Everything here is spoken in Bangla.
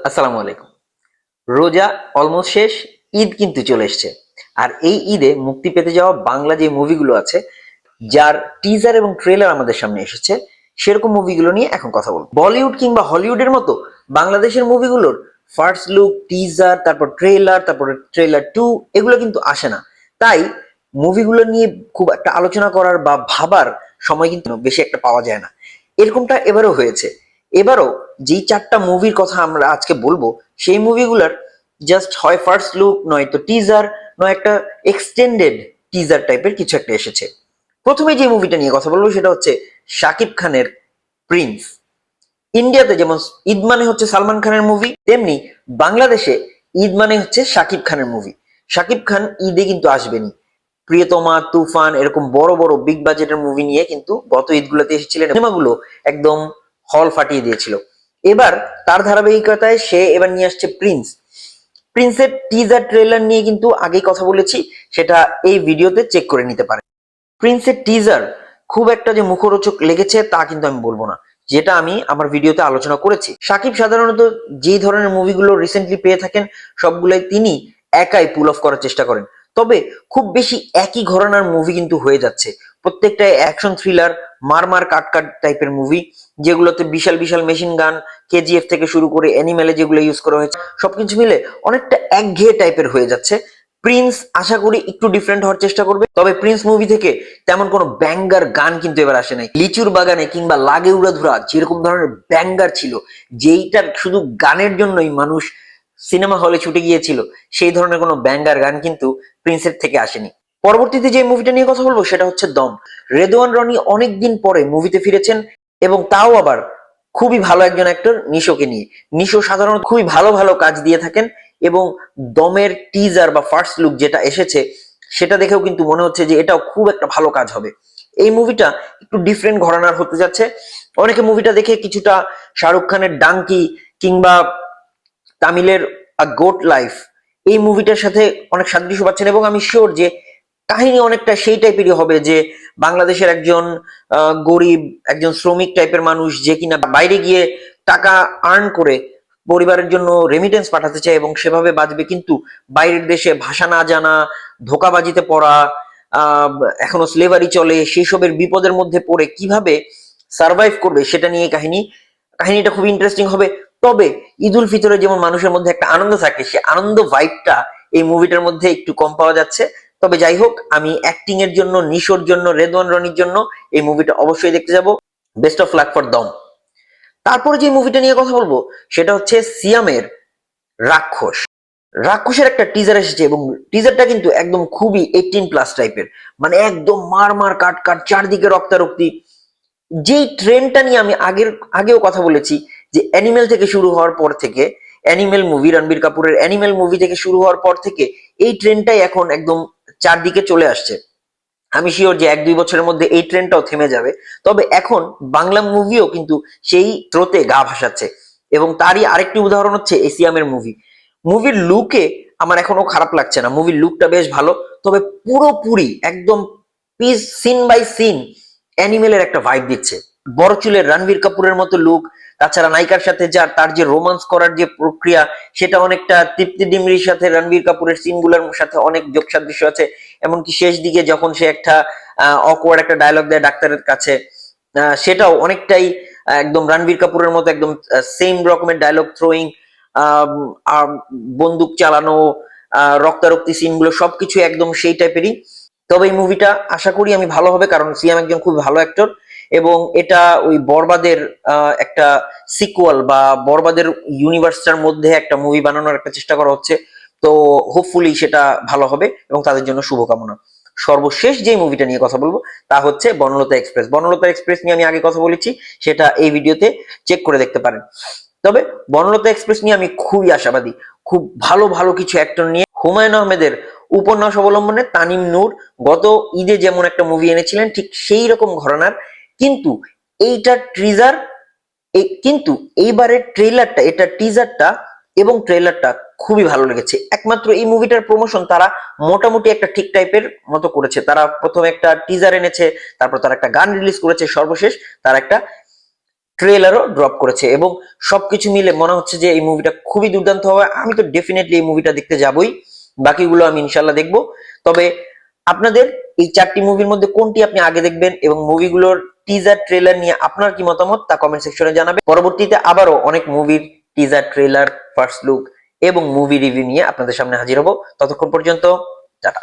আসসালামু আলাইকুম। রোজা অলমোস্ট শেষ, ঈদ কিন্তু চলে এসছে। আর এই ঈদে মুক্তি পেতে যাওয়া বাংলা যে মুভিগুলো আছে, যার টিজার এবং ট্রেলার আমাদের সামনে এসেছে, সেরকম মুভিগুলো নিয়ে এখন কথা বলবো। বলিউড কিংবা হলিউডের মতো বাংলাদেশের মুভিগুলোর ফার্স্ট লুক, টিজার, তারপর ট্রেলার, তারপর ট্রেলার 2 এগুলো কিন্তু আসে না। তাই মুভিগুলো নিয়ে খুব একটা আলোচনা করার বা ভাবার সময় কিন্তু বেশি একটা পাওয়া যায় না। এরকমটা এবারও হয়েছে। এবারও যেই চারটা মুভির কথা আমরা আজকে বলবো, সেই মুভিগুলোর জাস্ট হয় ফার্স্ট লুক, নয়তো টিজার, নয় একটা এক্সটেন্ডেড টিজার টাইপের কিছু একটা এসেছে। প্রথমে যে মুভিটা নিয়ে কথা বলবো সেটা হচ্ছে শাকিব খানের প্রিন্স। ইন্ডিয়াতে যেমন ঈদ মানে হচ্ছে সালমান খানের মুভি, তেমনি বাংলাদেশে ঈদ মানে হচ্ছে শাকিব খানের মুভি। শাকিব খান ঈদে কিন্তু আসবেনি। প্রিয়তমা, তুফান এরকম বড় বড় বিগ বাজেটের মুভি নিয়ে কিন্তু গত ঈদগুলোতে এসেছিলেন। সিনেমাগুলো একদম হল ফাটিয়ে দিয়েছিল। এবার তার ধারাবাহিকতায় সে এবার নিয়ে আসছে প্রিন্স। প্রিন্সের টিজার ট্রেলার নিয়ে কিন্তু আগেই কথা বলেছি, সেটা এই ভিডিওতে চেক করে নিতে পারেন। প্রিন্সের টিজার খুব একটা যে মুখরোচক লেগেছে তা কিন্তু আমি বলবো না, যেটা আমি আমার ভিডিওতে আলোচনা করেছি। সাকিব সাধারণত যেই ধরনের মুভিগুলো রিসেন্টলি পেয়ে থাকেন, সবগুলাই তিনি একাই পুল অফ করার চেষ্টা করেন। তবে খুব বেশি একই ঘরানার মুভি কিন্তু হয়ে যাচ্ছে। প্রত্যেকটাই অ্যাকশন থ্রিলার, মারমার কাট টাইপের মুভি, যেগুলোতে বিশাল বিশাল মেশিন গান, কেজিএফ থেকে শুরু করে অ্যানিমেলে যেগুলো ইউজ করা হয়েছে, সবকিছু মিলে অনেকটা একঘেয়ে টাইপের হয়ে যাচ্ছে। প্রিন্স আশা করি একটু ডিফারেন্ট হওয়ার চেষ্টা করবে। তবে প্রিন্স মুভি থেকে তেমন কোনো ব্যাঙ্গার গান কিন্তু এবার আসে নাই। লিচুর বাগানে কিংবা লাগে উড়াধুরা যেরকম ধরনের ব্যাঙ্গার ছিল, যেইটা শুধু গানের জন্যই মানুষ সিনেমা হলে ছুটে গিয়েছিল, সেই ধরনের কোনো ব্যাঙ্গার গান কিন্তু প্রিন্সের থেকে আসেনি। পরবর্তীতে যে মুভিটা নিয়ে কথা বলবো সেটা হচ্ছে দম। রেদওয়ান রনি অনেকদিন পরে মুভিতে ফিরেছেন, এবং তাও আবার খুবই ভালো একজন অ্যাক্টর নিশোকে নিয়ে। নিশো সাধারণত খুবই ভালো ভালো কাজ দিয়ে থাকেন, এবং দমের টিজার বা ফার্স্ট লুক যেটা এসেছে, সেটা দেখেও কিন্তু মনে হচ্ছে যে এটাও খুব একটা ভালো কাজ হবে। এই মুভিটা একটু ডিফারেন্ট ঘরানার হতে যাচ্ছে। অনেকে মুভিটা দেখে কিছুটা শাহরুখ খানের ডাঙ্কি কিংবা তামিলের আ গোট লাইফ এই মুভিটার সাথে অনেক সাদৃশ্য পাচ্ছেন, এবং আমি শিওর যে কাহিনী অনেকটা সেই টাইপেরই হবে, যে বাংলাদেশের একজন গরিব, একজন শ্রমিক টাইপের মানুষ, যে কিনা বাইরে গিয়ে টাকা আর্ন করে পরিবারের জন্য রেমিটেন্স পাঠাতে চায় এবং সেভাবে বাঁচবে, কিন্তু বাইরের দেশে ভাষা না জানা, ধোকাবাজিতে পড়া, আহ এখনো স্লেভারি চলে, সেই সবের বিপদের মধ্যে পড়ে কিভাবে সার্ভাইভ করবে সেটা নিয়ে কাহিনীটা খুব ইন্টারেস্টিং হবে। তবে ঈদ উল ফিতরে যেমন মানুষের মধ্যে একটা আনন্দ থাকে, সে আনন্দ ভাইবটা এই মুভিটার মধ্যে একটু কম পাওয়া যাচ্ছে। তবে যাই হোক, আমি অ্যাক্টিং এর জন্য, নিশোর জন্য, রেদওয়ান রনির জন্য এই মুভিটা অবশ্যই দেখতে যাব। বেস্ট অফ লাক ফর দম। তারপরে যে মুভিটা নিয়ে কথা বলবো সেটা হচ্ছে সিয়ামের রাক্ষস। রাক্ষসের একটা টিজার এসেছে, এবং টিজারটা কিন্তু একদম খুবই 18+ টাইপের, মানে একদম মার মার কাট কাট, চারদিকে রক্তারক্তি। যেই ট্রেন্ডটা নিয়ে আমি আগেও কথা বলেছি, যে অ্যানিমেল থেকে শুরু হওয়ার পর থেকে, অ্যানিমেল মুভি, রণবীর কাপুরের অ্যানিমেল মুভি থেকে শুরু হওয়ার পর থেকে এই ট্রেন্ডটাই এখন একদম চারদিকে চলে আসছে। আমি শিওর যে 1-2 বছরের মধ্যে এই ট্রেন্ডটাও থেমে যাবে। তবে এখন বাংলা মুভিও কিন্তু সেই স্রোতে গা ভাসাচ্ছে, এবং তারই আরেকটি উদাহরণ হচ্ছে এসিয়ামের মুভি। মুভির লুকে আমার এখনো খারাপ লাগছে না, মুভির লুকটা বেশ ভালো। তবে পুরোপুরি একদম পিস, সিন বাই সিন অ্যানিমেলের একটা ভাইব দিচ্ছে। বড় চুলের রণবীর কাপুরের মতো লুক, তাছাড়া নায়িকার সাথে তার যে রোমান্স করার যে প্রক্রিয়া, সেটা অনেকটা তৃপ্তি ডিমরির সাথে রণবীর কাপুরের সিনগুলোর সাথে অনেক যোগ সাদৃশ্য আছে। এমনকি শেষ দিকে যখন সে একটা অকওয়ার্ড একটা ডায়লগ দেয় ডাক্তারের কাছে, সেটাও অনেকটাই একদম রণবীর কাপুরের মতো একদম সেম রকমের ডায়লগ থ্রোয়িং, বন্দুক চালানো, রক্তারক্তি সিনগুলো সবকিছু একদম সেই টাইপেরই। তবে এই মুভিটা আশা করি আমি ভালো হবে, কারণ সিয়াম একজন খুব ভালো অ্যাক্টর, এবং এটা ওই বরবাদের একটা সিকুয়াল বা বরবাদের ইউনিভার্সটার মধ্যে একটা মুভি বানানোর একটা চেষ্টা করা হচ্ছে। তো হোপফুলি সেটা ভালো হবে, এবং তাদের জন্য শুভকামনা। সর্বশেষ যে মুভিটা নিয়ে কথা বলবো তা হচ্ছে বনলতা এক্সপ্রেস। বনলতা এক্সপ্রেস নিয়ে আমি আগে কথা বলেছি, সেটা এই ভিডিওতে চেক করে দেখতে পারেন। তবে বনলতা এক্সপ্রেস নিয়ে আমি খুবই আশাবাদী। খুব ভালো ভালো কিছু অ্যাক্টর নিয়ে, হুমায়ুন আহমেদের উপন্যাস অবলম্বনে তানিম নূর গত ঈদে যেমন একটা মুভি এনেছিলেন, ঠিক সেই রকম ঘরানার। কিন্তু এইটার ট্রিজার, কিন্তু এইবারের ট্রেলারটা, এটা টিজারটা এবং ট্রেলারটা খুবই ভালো লেগেছে। একমাত্র এই মুভিটার প্রমোশন তারা মোটামুটি একটা ঠিক টাইপের মতো করেছে। তারা প্রথমে একটা টিজার এনেছে, তারপর তারা একটা গান রিলিজ করেছে, সর্বশেষ তারা একটা ট্রেলারও ড্রপ করেছে এবং সবকিছু মিলে মনে হচ্ছে যে এই মুভিটা খুবই দুর্দান্ত হবে। আমি তো ডেফিনেটলি এই মুভিটা দেখতে যাবই, বাকিগুলো আমি ইনশাল্লাহ দেখবো। তবে আপনাদের এই 4টি মুভির মধ্যে কোনটি আপনি আগে দেখবেন এবং মুভিগুলোর টিজার ট্রেলার নিয়ে আপনার কি মতামত তা কমেন্ট সেকশনে জানাবেন। পরবর্তীতে আবারও অনেক মুভির টিজার ট্রেলার ফার্স্ট লুক এবং মুভি রিভিউ নিয়ে আপনাদের সামনে হাজির হব। ততক্ষণ পর্যন্ত টাটা।